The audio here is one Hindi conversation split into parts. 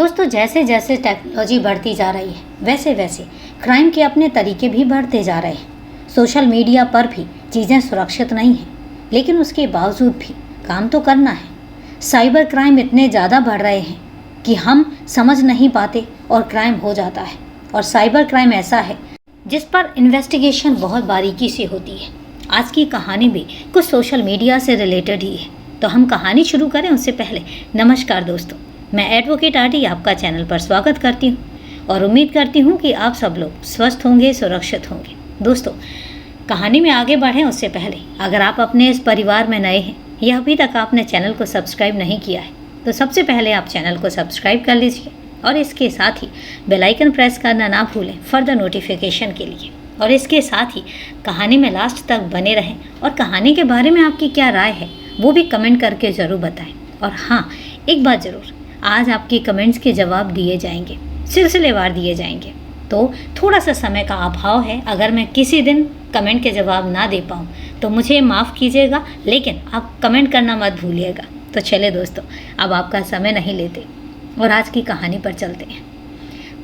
दोस्तों, जैसे जैसे टेक्नोलॉजी बढ़ती जा रही है वैसे वैसे क्राइम के अपने तरीके भी बढ़ते जा रहे हैं। सोशल मीडिया पर भी चीज़ें सुरक्षित नहीं हैं, लेकिन उसके बावजूद भी काम तो करना है। साइबर क्राइम इतने ज़्यादा बढ़ रहे हैं कि हम समझ नहीं पाते और क्राइम हो जाता है। और साइबर क्राइम ऐसा है जिस पर इन्वेस्टिगेशन बहुत बारीकी से होती है। आज की कहानी भी कुछ सोशल मीडिया से रिलेटेड ही है। तो हम कहानी शुरू करें उससे पहले नमस्कार दोस्तों, मैं एडवोकेट आरटी आपका चैनल पर स्वागत करती हूँ और उम्मीद करती हूँ कि आप सब लोग स्वस्थ होंगे, सुरक्षित होंगे। दोस्तों, कहानी में आगे बढ़ें उससे पहले अगर आप अपने इस परिवार में नए हैं या अभी तक आपने चैनल को सब्सक्राइब नहीं किया है तो सबसे पहले आप चैनल को सब्सक्राइब कर लीजिए और इसके साथ ही बेल आइकन प्रेस करना ना भूलें फर्दर नोटिफिकेशन के लिए। और इसके साथ ही कहानी में लास्ट तक बने रहें और कहानी के बारे में आपकी क्या राय है वो भी कमेंट करके ज़रूर बताएं। और हाँ, एक बात ज़रूर, आज आपके कमेंट्स के जवाब दिए जाएंगे, सिलसिलेवार दिए जाएंगे। तो थोड़ा सा समय का अभाव है, अगर मैं किसी दिन कमेंट के जवाब ना दे पाऊँ तो मुझे माफ़ कीजिएगा, लेकिन आप कमेंट करना मत भूलिएगा। तो चले दोस्तों, अब आपका समय नहीं लेते और आज की कहानी पर चलते हैं।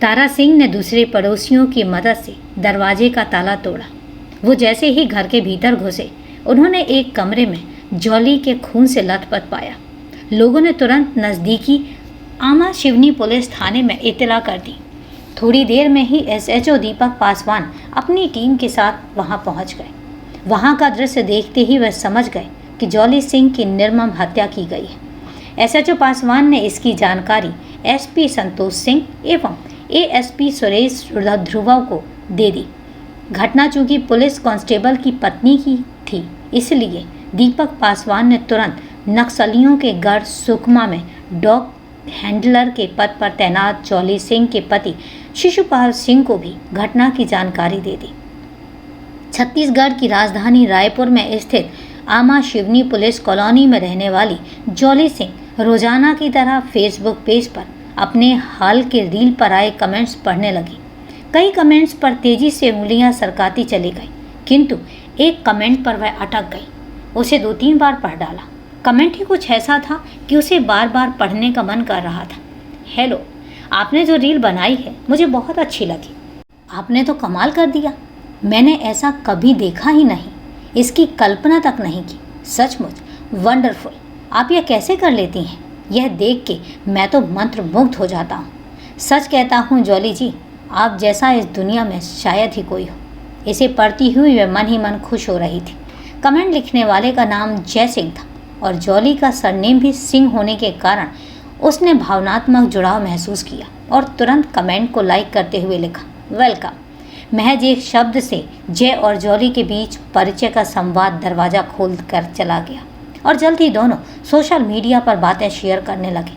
तारा सिंह ने दूसरे पड़ोसियों की मदद से दरवाजे का ताला तोड़ा। वो जैसे ही घर के भीतर घुसे उन्होंने एक कमरे में जॉली के खून से लथपथ पाया। लोगों ने तुरंत नज़दीकी आमा शिवनी पुलिस थाने में इत्तला कर दी। थोड़ी देर में ही एसएचओ दीपक पासवान अपनी टीम के साथ वहां पहुंच गए। वहां का दृश्य देखते ही वह समझ गए कि जॉली सिंह की निर्मम हत्या की गई है। एसएचओ पासवान ने इसकी जानकारी एसपी संतोष सिंह एवं एएसपी सुरेश ध्रुव को दे दी। घटना चूंकि पुलिस कांस्टेबल की पत्नी की थी, इसलिए दीपक पासवान ने तुरंत नक्सलियों के गढ़ सुकमा में डॉग हैंडलर के पद पर तैनात जॉली सिंह के पति शिशुपाल सिंह को भी घटना की जानकारी दे दी। छत्तीसगढ़ की राजधानी रायपुर में स्थित आमा शिवनी पुलिस कॉलोनी में रहने वाली जॉली सिंह रोजाना की तरह फेसबुक पेज पर अपने हाल के रील पर आए कमेंट्स पढ़ने लगी। कई कमेंट्स पर तेजी से उंगलियां सरकाती चली गई, किंतु एक कमेंट पर वह अटक गई। उसे 2-3 बार पढ़ डाला। कमेंट ही कुछ ऐसा था कि उसे बार बार पढ़ने का मन कर रहा था। हेलो, आपने जो रील बनाई है मुझे बहुत अच्छी लगी। आपने तो कमाल कर दिया, मैंने ऐसा कभी देखा ही नहीं, इसकी कल्पना तक नहीं की। सचमुच वंडरफुल, आप यह कैसे कर लेती हैं? यह देख के मैं तो मंत्रमुग्ध हो जाता हूँ। सच कहता हूँ जॉली जी, आप जैसा इस दुनिया में शायद ही कोई हो। इसे पढ़ती हुई वह मन ही मन खुश हो रही थी। कमेंट लिखने वाले का नाम जय सिंह था और जॉली का सरनेम भी सिंह होने के कारण उसने भावनात्मक जुड़ाव महसूस किया और तुरंत कमेंट को लाइक करते हुए लिखा, वेलकम। महज एक शब्द से जय और जॉली के बीच परिचय का संवाद दरवाज़ा खोल कर चला गया और जल्द ही दोनों सोशल मीडिया पर बातें शेयर करने लगे।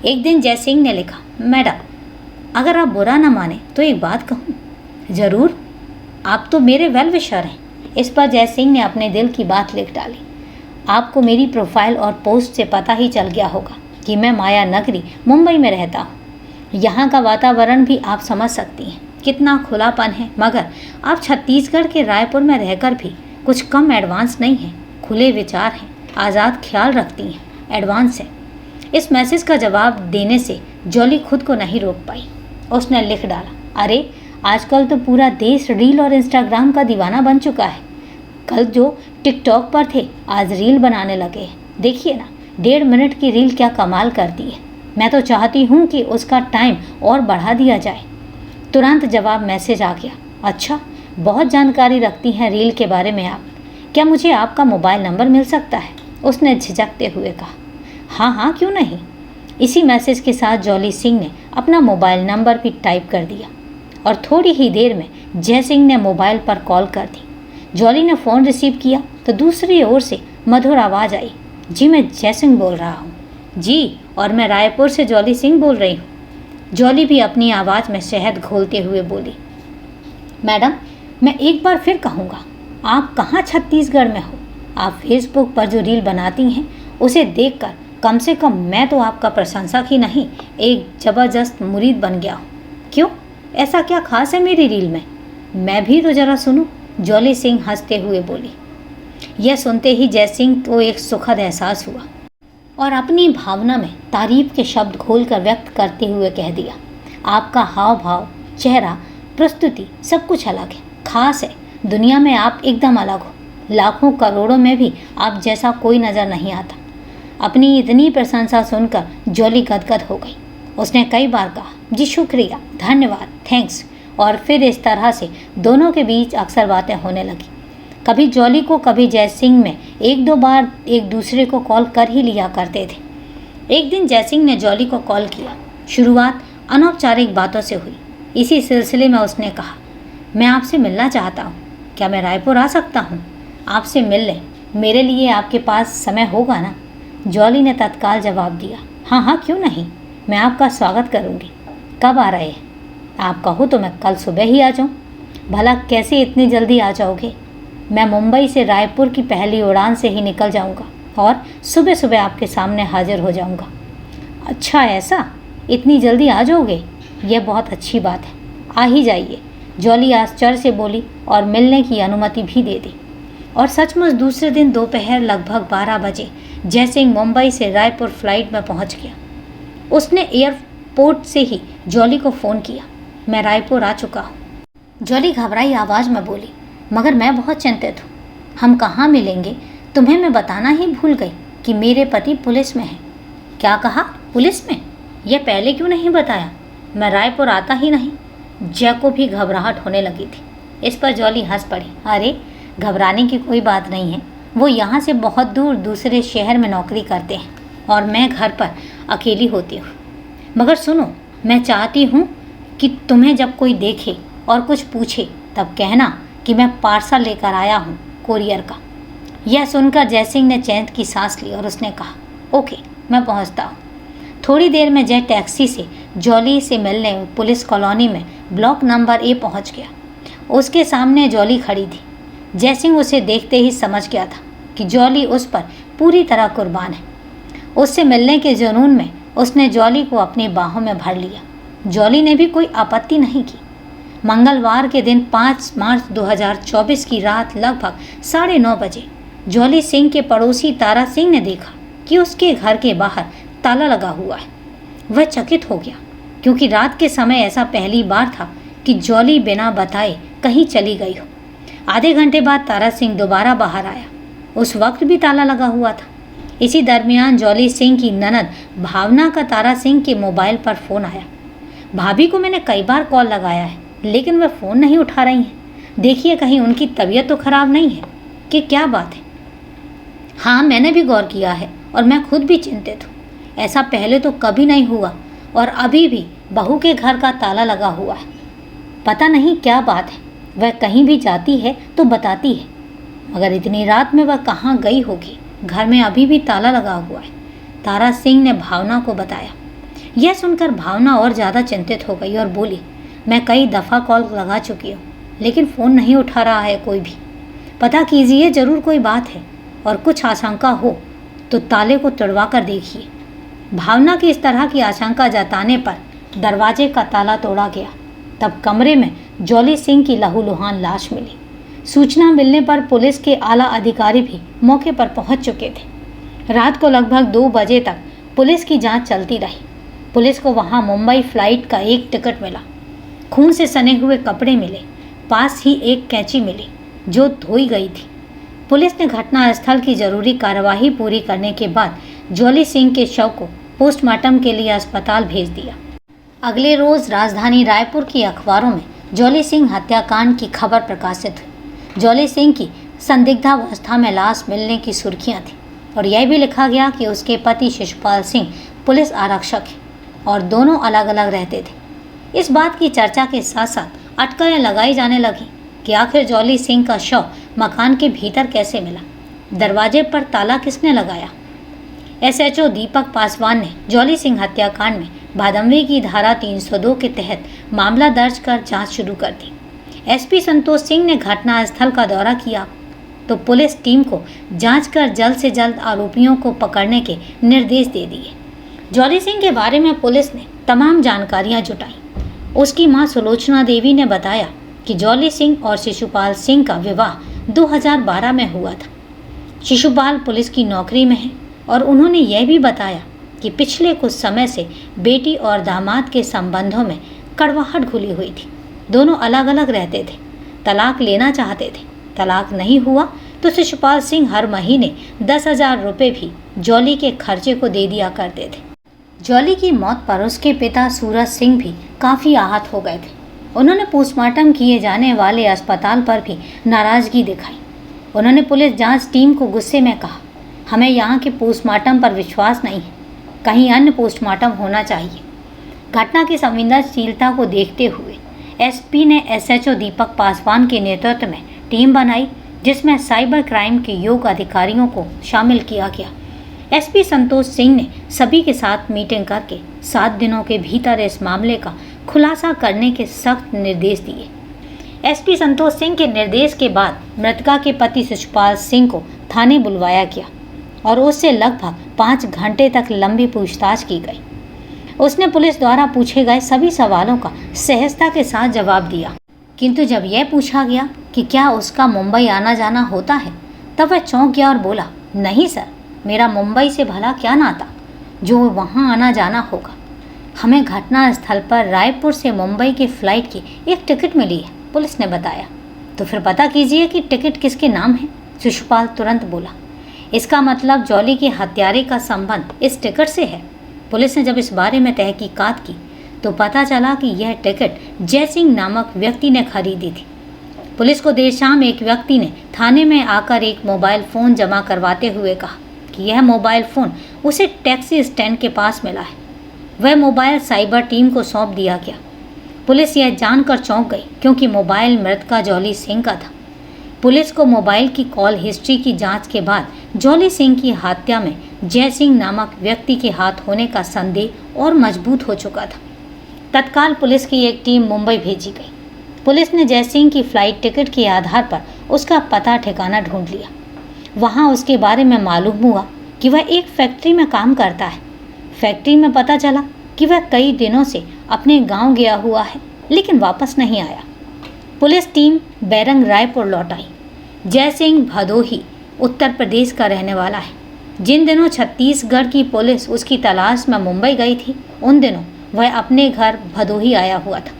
एक दिन जय सिंह ने लिखा, मैडम, अगर आप बुरा न माने तो एक बात कहूँ। ज़रूर, आप तो मेरे वेल विशर हैं। इस पर जय सिंह ने अपने दिल की बात लिख डाली। आपको मेरी प्रोफाइल और पोस्ट से पता ही चल गया होगा कि मैं माया नगरी मुंबई में रहता हूँ। यहाँ का वातावरण भी आप समझ सकती हैं, कितना खुलापन है, मगर आप छत्तीसगढ़ के रायपुर में रहकर भी कुछ कम एडवांस नहीं हैं। खुले विचार हैं, आज़ाद ख्याल रखती हैं, एडवांस है। इस मैसेज का जवाब देने से जॉली खुद को नहीं रोक पाई। उसने लिख डाला, अरे आजकल तो पूरा देश रील और इंस्टाग्राम का दीवाना बन चुका है। कल जो टिकटॉक पर थे आज रील बनाने लगे हैं। देखिए ना, 1.5 मिनट की रील क्या कमाल करती है। मैं तो चाहती हूँ कि उसका टाइम और बढ़ा दिया जाए। तुरंत जवाब मैसेज आ गया, अच्छा, बहुत जानकारी रखती हैं रील के बारे में आप। क्या मुझे आपका मोबाइल नंबर मिल सकता है? उसने झिझकते हुए कहा। हाँ, क्यों नहीं। इसी मैसेज के साथ जॉली सिंह ने अपना मोबाइल नंबर भी टाइप कर दिया और थोड़ी ही देर में जय सिंह ने मोबाइल पर कॉल कर दी। जॉली ने फ़ोन रिसीव किया तो दूसरी ओर से मधुर आवाज़ आई, जी मैं जय सिंह बोल रहा हूँ। जी, और मैं रायपुर से जॉली सिंह बोल रही हूँ। जॉली भी अपनी आवाज़ में शहद घोलते हुए बोली, मैडम, मैं एक बार फिर कहूँगा, आप कहाँ छत्तीसगढ़ में हो? आप फेसबुक पर जो रील बनाती हैं उसे देखकर कम से कम मैं तो आपका प्रशंसक ही नहीं, एक ज़बरदस्त मुरीद बन गया हूँ। क्यों, ऐसा क्या खास है मेरी रील में? मैं भी तो ज़रा सुनूं। जॉली सिंह हंसते हुए बोली। यह सुनते ही जय सिंह को एक सुखद एहसास हुआ। और अपनी भावना में तारीफ के शब्द खोलकर व्यक्त करते हुए कह दिया, आपका हाव भाव, चेहरा, प्रस्तुति सब कुछ अलग है, खास है। दुनिया में आप एकदम अलग हो। लाखों करोड़ों में भी आप जैसा कोई नज़र नहीं आता। अपनी इतनी प्रशंसा सुनकर जॉली गदगद हो गई। उसने कई बार कहा, जी शुक्रिया, धन्यवाद, थैंक्स। और फिर इस तरह से दोनों के बीच अक्सर बातें होने लगी। कभी जॉली को कभी जयसिंह में एक दो बार एक दूसरे को कॉल कर ही लिया करते थे। एक दिन जयसिंह ने जॉली को कॉल किया। शुरुआत अनौपचारिक बातों से हुई। इसी सिलसिले में उसने कहा, मैं आपसे मिलना चाहता हूँ, क्या मैं रायपुर आ सकता हूँ? आपसे मिलने मेरे लिए आपके पास समय होगा ना? जॉली ने तत्काल जवाब दिया, हाँ हाँ, क्यों नहीं, मैं आपका स्वागत करूँगी। कब आ रहे हैं? आप कहो तो मैं कल सुबह ही आ जाऊँ। भला कैसे इतनी जल्दी आ जाओगे? मैं मुंबई से रायपुर की पहली उड़ान से ही निकल जाऊँगा और सुबह सुबह आपके सामने हाजिर हो जाऊँगा। अच्छा ऐसा, इतनी जल्दी आ जाओगे? यह बहुत अच्छी बात है, आ ही जाइए, जॉली आश्चर्य से बोली और मिलने की अनुमति भी दे दी। और सचमुच दूसरे दिन दोपहर लगभग 12 बजे जयसिंह मुंबई से रायपुर फ्लाइट में पहुंच गया। उसने एयरपोर्ट से ही जॉली को फ़ोन किया, मैं रायपुर आ चुका हूँ। जॉली घबराई आवाज़ में बोली, मगर मैं बहुत चिंतित हूँ। हम कहाँ मिलेंगे? तुम्हें मैं बताना ही भूल गई कि मेरे पति पुलिस में हैं। क्या कहा? पुलिस में? यह पहले क्यों नहीं बताया? मैं रायपुर आता ही नहीं। जय को भी घबराहट होने लगी थी। इस पर जॉली हंस पड़ी, अरे घबराने की कोई बात नहीं है, वो यहाँ से बहुत दूर दूसरे शहर में नौकरी करते हैं और मैं घर पर अकेली होती हूँ। मगर सुनो, मैं चाहती हूँ कि तुम्हें जब कोई देखे और कुछ पूछे तब कहना कि मैं पार्सल लेकर आया हूँ, कोरियर का। यह सुनकर जयसिंह ने चैन की सांस ली और उसने कहा, ओके, मैं पहुँचता हूँ। थोड़ी देर में जय टैक्सी से जॉली से मिलने पुलिस कॉलोनी में ब्लॉक नंबर ए पहुँच गया। उसके सामने जॉली खड़ी थी। जयसिंह उसे देखते ही समझ गया था कि जॉली उस पर पूरी तरह कुर्बान है। उससे मिलने के जुनून में उसने जॉली को अपनी बाहों में भर लिया। जॉली ने भी कोई आपत्ति नहीं की। मंगलवार के दिन 5 मार्च 2024 की रात लगभग 9:30 बजे जॉली सिंह के पड़ोसी तारा सिंह ने देखा कि उसके घर के बाहर ताला लगा हुआ है। वह चकित हो गया, क्योंकि रात के समय ऐसा पहली बार था कि जॉली बिना बताए कहीं चली गई हो। आधे घंटे बाद तारा सिंह दोबारा बाहर आया। उस वक्त भी ताला लगा हुआ था। इसी दरमियान जॉली सिंह की ननद भावना का तारा सिंह के मोबाइल पर फ़ोन आया। भाभी को मैंने कई बार कॉल लगाया है, लेकिन वह फ़ोन नहीं उठा रही हैं। देखिए कहीं उनकी तबीयत तो खराब नहीं है कि क्या बात है? हाँ, मैंने भी गौर किया है और मैं खुद भी चिंतित हूँ। ऐसा पहले तो कभी नहीं हुआ और अभी भी बहू के घर का ताला लगा हुआ है। पता नहीं क्या बात है। वह कहीं भी जाती है तो बताती है, मगर इतनी रात में वह कहाँ गई होगी? घर में अभी भी ताला लगा हुआ है। तारा सिंह ने भावना को बताया। यह सुनकर भावना और ज़्यादा चिंतित हो गई और बोली, मैं कई दफ़ा कॉल लगा चुकी हूँ, लेकिन फ़ोन नहीं उठा रहा है कोई भी। पता कीजिए, ज़रूर कोई बात है और कुछ आशंका हो तो ताले को तोड़वा कर देखिए। भावना की इस तरह की आशंका जताने पर दरवाजे का ताला तोड़ा गया। तब कमरे में जॉली सिंह की लहूलुहान लाश मिली। सूचना मिलने पर पुलिस के आला अधिकारी भी मौके पर पहुंच चुके थे। रात को लगभग 2 बजे तक पुलिस की जांच चलती रही। पुलिस को वहां मुंबई फ्लाइट का एक टिकट मिला। खून से सने हुए कपड़े मिले। पास ही एक कैंची मिली जो धोई गई थी। पुलिस ने घटनास्थल की जरूरी कार्यवाही पूरी करने के बाद जॉली सिंह के शव को पोस्टमार्टम के लिए अस्पताल भेज दिया। अगले रोज राजधानी रायपुर की अखबारों में जॉली सिंह हत्याकांड की खबर प्रकाशित हुई। जॉली सिंह की संदिग्धावस्था में लाश मिलने की सुर्खियां थी और यह भी लिखा गया कि उसके पति शिशुपाल सिंह पुलिस आरक्षक हैं और दोनों अलग अलग रहते थे। इस बात की चर्चा के साथ साथ अटकलें लगाई जाने लगी कि आखिर जॉली सिंह का शव मकान के भीतर कैसे मिला, दरवाजे पर ताला किसने लगाया। एसएचओ दीपक पासवान ने जॉली सिंह हत्याकांड में भादंवी की धारा 302 के तहत मामला दर्ज कर जांच शुरू कर दी। एसपी संतोष सिंह ने घटनास्थल का दौरा किया तो पुलिस टीम को जांच कर जल्द से जल्द आरोपियों को पकड़ने के निर्देश दे दिए। जॉली सिंह के बारे में पुलिस ने तमाम जानकारियां जुटाई। उसकी मां सुलोचना देवी ने बताया कि जॉली सिंह और शिशुपाल सिंह का विवाह 2012 में हुआ था। शिशुपाल पुलिस की नौकरी में है और उन्होंने यह भी बताया कि पिछले कुछ समय से बेटी और दामाद के संबंधों में कड़वाहट घुली हुई थी। दोनों अलग अलग रहते थे, तलाक लेना चाहते थे। तलाक नहीं हुआ तो शिशुपाल सिंह हर महीने 10,000 रुपये भी जॉली के खर्चे को दे दिया करते थे। जॉली की मौत पर उसके पिता सूरज सिंह भी काफ़ी आहत हो गए थे। उन्होंने पोस्टमार्टम किए जाने वाले अस्पताल पर भी नाराज़गी दिखाई। उन्होंने पुलिस जांच टीम को गुस्से में कहा, हमें यहाँ के पोस्टमार्टम पर विश्वास नहीं है, कहीं अन्य पोस्टमार्टम होना चाहिए। घटना की संवेदनशीलता को देखते हुए एसपी ने एसएचओ दीपक पासवान के नेतृत्व में टीम बनाई, जिसमें साइबर क्राइम के योग्य अधिकारियों को शामिल किया गया। एसपी संतोष सिंह ने सभी के साथ मीटिंग करके 7 दिनों के भीतर इस मामले का खुलासा करने के सख्त निर्देश दिए। एसपी संतोष सिंह के निर्देश के बाद मृतका के पति शिशुपाल सिंह को थाने बुलवाया गया और उससे लगभग 5 घंटे तक लंबी पूछताछ की गई। उसने पुलिस द्वारा पूछे गए सभी सवालों का सहजता के साथ जवाब दिया, किंतु जब यह पूछा गया कि क्या उसका मुंबई आना जाना होता है, तब वह चौंक गया और बोला, नहीं सर, मेरा मुंबई से भला क्या नाता जो वहाँ आना जाना होगा। हमें घटना स्थल पर रायपुर से मुंबई की फ़्लाइट की एक टिकट मिली है, पुलिस ने बताया। तो फिर पता कीजिए कि टिकट किसके नाम है, शिशुपाल तुरंत बोला। इसका मतलब जॉली के हत्यारे का संबंध इस टिकट से है। पुलिस ने जब इस बारे में तहकीकात की तो पता चला कि यह टिकट जय सिंह नामक व्यक्ति ने खरीदी थी। पुलिस को देर शाम एक व्यक्ति ने थाने में आकर एक मोबाइल फ़ोन जमा करवाते हुए कहा कि यह मोबाइल फ़ोन उसे टैक्सी स्टैंड के पास मिला है। वह मोबाइल साइबर टीम को सौंप दिया गया। पुलिस यह जानकर चौंक गई क्योंकि मोबाइल मृतका जॉली सिंह का था। पुलिस को मोबाइल की कॉल हिस्ट्री की जांच के बाद जॉली सिंह की हत्या में जय सिंह नामक व्यक्ति के हाथ होने का संदेह और मजबूत हो चुका था। तत्काल पुलिस की एक टीम मुंबई भेजी गई। पुलिस ने जय सिंह की फ़्लाइट टिकट के आधार पर उसका पता ठिकाना ढूंढ लिया। वहाँ उसके बारे में मालूम हुआ कि वह एक फैक्ट्री में काम करता है। फैक्ट्री में पता चला कि वह कई दिनों से अपने गांव गया हुआ है, लेकिन वापस नहीं आया। पुलिस टीम बैरंग रायपुर लौट आई। जय सिंह भदोही उत्तर प्रदेश का रहने वाला है। जिन दिनों छत्तीसगढ़ की पुलिस उसकी तलाश में मुंबई गई थी, उन दिनों वह अपने घर भदोही आया हुआ था।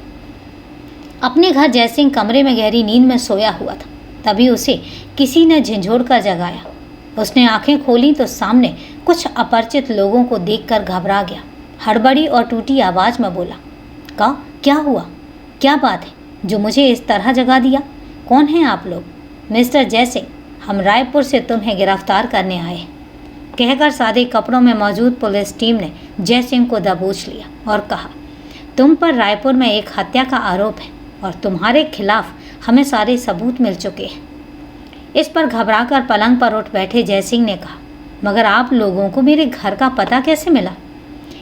अपने घर जय सिंह कमरे में गहरी नींद में सोया हुआ था। तभी उसे किसी ने झंझोड़ कर जगाया। उसने आंखें खोली तो सामने कुछ अपरिचित लोगों को देखकर घबरा गया। हड़बड़ी और टूटी आवाज़ में बोला, क्या हुआ? क्या बात है जो मुझे इस तरह जगा दिया? कौन हैं आप लोग? मिस्टर जय सिंह, हम रायपुर से तुम्हें गिरफ्तार करने आए हैं, कहकर सादे कपड़ों में मौजूद पुलिस टीम ने जय सिंह को दबोच लिया और कहा, तुम पर रायपुर में एक हत्या का आरोप है और तुम्हारे खिलाफ हमें सारे सबूत मिल चुके हैं। इस पर घबराकर पलंग पर उठ बैठे जय सिंह ने कहा, मगर आप लोगों को मेरे घर का पता कैसे मिला?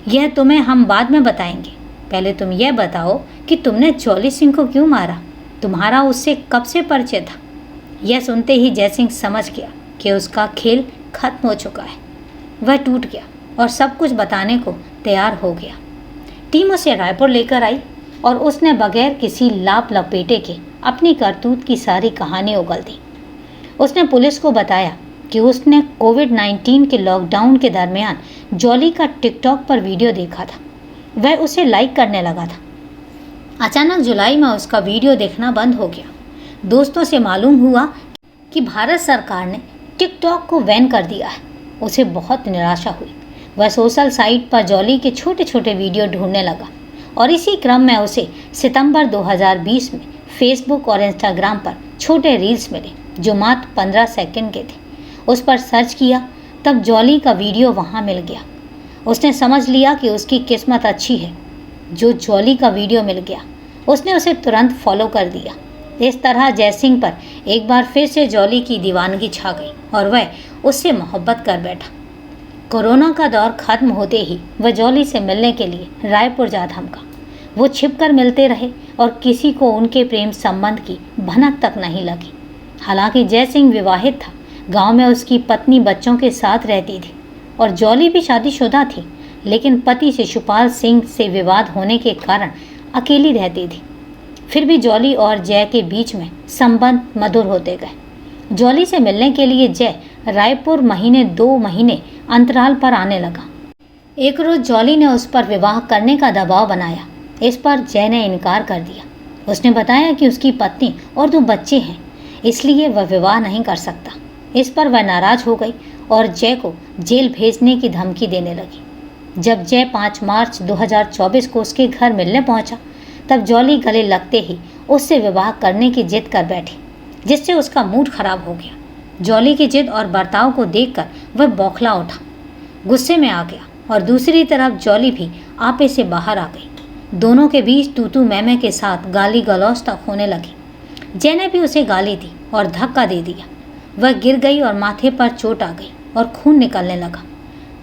यह तुम्हें हम बाद में बताएंगे। पहले तुम यह बताओ कि तुमने जॉली सिंह को क्यों मारा? तुम्हारा उससे कब से परिचय था? यह सुनते ही जय सिंह समझ गया कि उसका खेल खत्म हो चुका है। वह टूट गया और सब कुछ बताने को तैयार हो गया। टीम उसे रायपुर लेकर आई और उसने बगैर किसी लाभ लपेटे के अपनी करतूत की सारी कहानी उगल दी। उसने पुलिस को बताया कि उसने कोविड-19 के लॉकडाउन के दरमियान जॉली का टिकटॉक पर वीडियो देखा था। वह उसे लाइक करने लगा था। अचानक जुलाई में उसका वीडियो देखना बंद हो गया। दोस्तों से मालूम हुआ कि भारत सरकार ने टिकटॉक को बैन कर दिया है। उसे बहुत निराशा हुई। वह सोशल साइट पर जॉली के छोटे छोटे वीडियो ढूंढने लगा और इसी क्रम में उसे सितंबर 2020 में फेसबुक और इंस्टाग्राम पर छोटे रील्स मिले जो मात्र 15 सेकंड के थे। उस पर सर्च किया, तब जॉली का वीडियो वहाँ मिल गया। उसने समझ लिया कि उसकी किस्मत अच्छी है जो जॉली का वीडियो मिल गया। उसने उसे तुरंत फॉलो कर दिया। इस तरह जय सिंह पर एक बार फिर से जॉली की दीवानगी छा गई और वह उससे मोहब्बत कर बैठा। कोरोना का दौर खत्म होते ही वह जॉली से मिलने के लिए रायपुर जा थमका। वो छिपकर मिलते रहे और किसी को उनके प्रेम संबंध की भनक तक नहीं लगी। हालांकि जय सिंह विवाहित था, गांव में उसकी पत्नी बच्चों के साथ रहती थी और जॉली भी शादीशुदा थी, लेकिन पति शिशुपाल सिंह से विवाद होने के कारण अकेली रहती थी। फिर भी जॉली और जय के बीच में संबंध मधुर होते गए। जॉली से मिलने के लिए जय रायपुर 2 महीने अंतराल पर आने लगा। एक रोज जॉली ने उस पर विवाह करने का दबाव बनाया। इस पर जय ने इनकार कर दिया। उसने बताया कि उसकी पत्नी और 2 बच्चे हैं, इसलिए वह विवाह नहीं कर सकता। इस पर वह नाराज हो गई और जय को जेल भेजने की धमकी देने लगी। जब जय 5 मार्च 2024 को उसके घर मिलने पहुंचा, तब जॉली गले लगते ही उससे विवाह करने की जिद कर बैठी, जिससे उसका मूड खराब हो गया। जॉली की जिद और बर्ताव को देखकर वह बौखला उठा, गुस्से में आ गया और दूसरी तरफ जॉली भी आपे से बाहर आ गई। दोनों के बीच तू मैमे के साथ गाली गलौज तक होने लगी। जय ने भी उसे गाली दी और धक्का दे दिया। वह गिर गई और माथे पर चोट आ गई और खून निकलने लगा।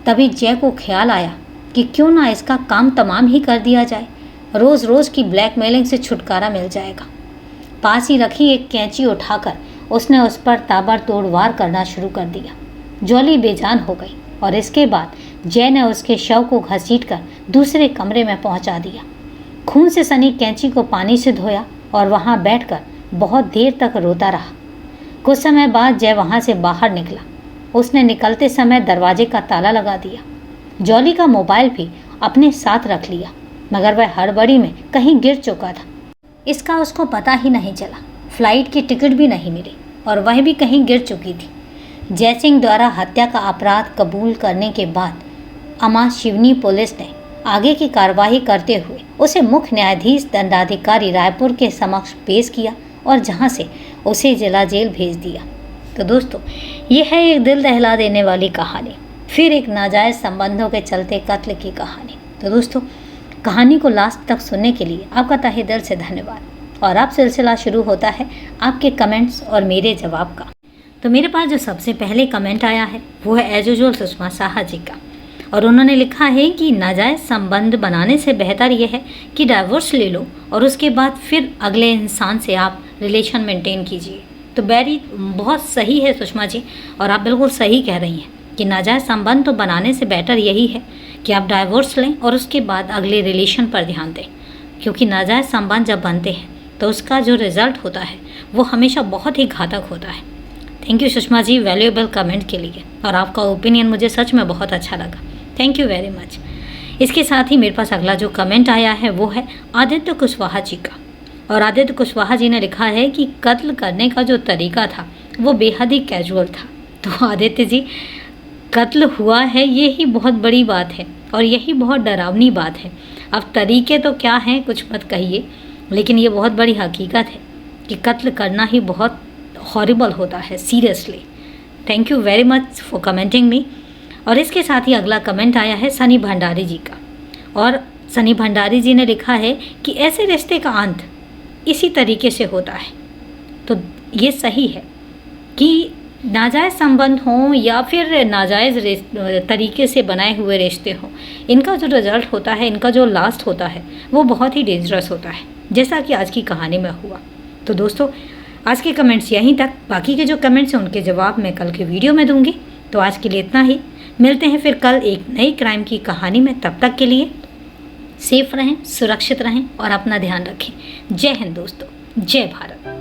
तभी जय को ख्याल आया कि क्यों ना इसका काम तमाम ही कर दिया जाए, रोज़ रोज़ की ब्लैकमेलिंग से छुटकारा मिल जाएगा। पास ही रखी एक कैंची उठाकर उसने उस पर ताबड़तोड़ वार करना शुरू कर दिया। जॉली बेजान हो गई और इसके बाद जय ने उसके शव को घसीटकर दूसरे कमरे में पहुंचा दिया। खून से सनी कैंची को पानी से धोया और वहां बैठकर बहुत देर तक रोता रहा। कुछ समय बाद जय वहां से बाहर निकला। उसने निकलते समय दरवाजे का ताला लगा दिया। जॉली का मोबाइल भी अपने साथ रख लिया, मगर वह हड़बड़ी में कहीं गिर चुका था। इसका उसको पता ही नहीं चला। फ्लाइट की टिकट भी नहीं मिली और वह भी कहीं गिर चुकी थी। जयसिंह द्वारा हत्या का अपराध कबूल करने के बाद अमा शिवनी पुलिस ने आगे की कार्रवाई करते हुए उसे मुख्य न्यायाधीश दंडाधिकारी रायपुर के समक्ष पेश किया और जहां से उसे जिला जेल भेज दिया। तो दोस्तों, ये है एक दिल दहला देने वाली कहानी, फिर एक नाजायज़ संबंधों के चलते कत्ल की कहानी। तो दोस्तों, कहानी को लास्ट तक सुनने के लिए आपका तहे दिल से धन्यवाद। और अब सिलसिला शुरू होता है आपके कमेंट्स और मेरे जवाब का। तो मेरे पास जो सबसे पहले कमेंट आया है वो है एज यूजुअल सुषमा साहा जी का, और उन्होंने लिखा है कि नाजायज़ संबंध बनाने से बेहतर यह है कि डाइवोर्स ले लो और उसके बाद फिर अगले इंसान से आप रिलेशन मेंटेन कीजिए। तो बहुत सही है सुषमा जी, और आप बिल्कुल सही कह रही हैं कि नाजायज़ संबंध तो बनाने से बेटर यही है कि आप डाइवोर्स लें और उसके बाद अगले रिलेशन पर ध्यान दें, क्योंकि नाजायज़ संबंध जब बनते हैं तो उसका जो रिज़ल्ट होता है वो हमेशा बहुत ही घातक होता है। Thank you Sushma ji valuable comment के लिए, और आपका ओपिनियन मुझे सच में बहुत अच्छा लगा। Thank you very much. इसके साथ ही मेरे पास अगला जो कमेंट आया है वो है आदित्य कुशवाहा जी का, और आदित्य कुशवाहा जी ने लिखा है कि कत्ल करने का जो तरीका था वो बेहद ही कैजुअल था। तो आदित्य जी, कत्ल हुआ है ये ही बहुत बड़ी बात है और यही बहुत डरावनी बात है। अब तरीके तो क्या हैं कुछ मत कहिए, लेकिन ये बहुत बड़ी हकीकत है कि कत्ल करना ही बहुत हॉरिबल होता है, seriously. Thank you very much for commenting me. और इसके साथ ही अगला कमेंट आया है सनी भंडारी जी का, और सनी भंडारी जी ने लिखा है कि ऐसे रिश्ते का अंत इसी तरीके से होता है। तो ये सही है कि नाजायज़ संबंध हों या फिर नाजायज़ तरीके से बनाए हुए रिश्ते हों, इनका जो रिज़ल्ट होता है, इनका जो लास्ट होता है वो बहुत ही डेंजरस होता है, जैसा कि आज की कहानी में हुआ। तो दोस्तों, आज के कमेंट्स यहीं तक। बाकी के जो कमेंट्स हैं उनके जवाब मैं कल के वीडियो में दूंगी। तो आज के लिए इतना ही। मिलते हैं फिर कल एक नई क्राइम की कहानी में। तब तक के लिए सेफ रहें, सुरक्षित रहें और अपना ध्यान रखें। जय हिंद दोस्तों, जय भारत।